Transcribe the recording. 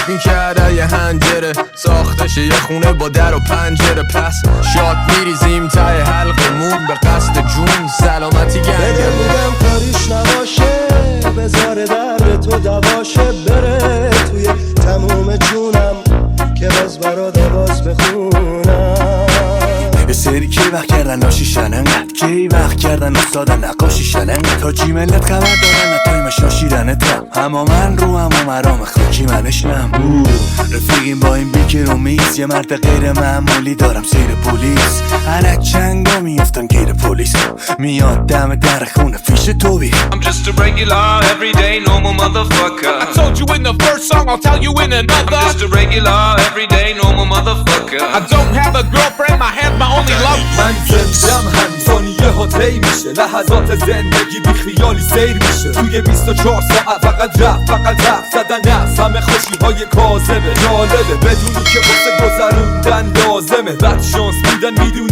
میکرده یه هنجره ساختش یه خونه با در و پنجره پس شاد میریزیم تای حلقمون به قصد جون سلامتی گنگه بودم کاریش نباشه بذاره درد تو دواشه بره توی تموم جونم که باز برات باز بخونم یه سری که وقت کردن ناشیشن انقدر که وقت کردن استادن نقاشیشن انقدر تا چی ملت خبر دارن نتایمش شاشیدنتم اما من رو هم و مرام خاکی منشنم رفیقیم با این بیکر و میز یه مرد غیر معمولی دارم سیر پولیس علک چنگا میفتن گیر پولیس میاد دم در خونه فیش توی I'm just a regular, everyday, normal motherfucker. I told you in the first song, I'll tell you in another. I'm just a regular, everyday, normal motherfucker. I don't have a girlfriend, my hand's my only love. من زندم همزانیه ها طی میشه لحظات زندگی بی خیالی سیر میشه توی 24 ساعت فقط رفت زدن از همه خوشی های کاذبه جالبه بدونی که واسه گذروندن لازمه بعد شانس میدن میدونی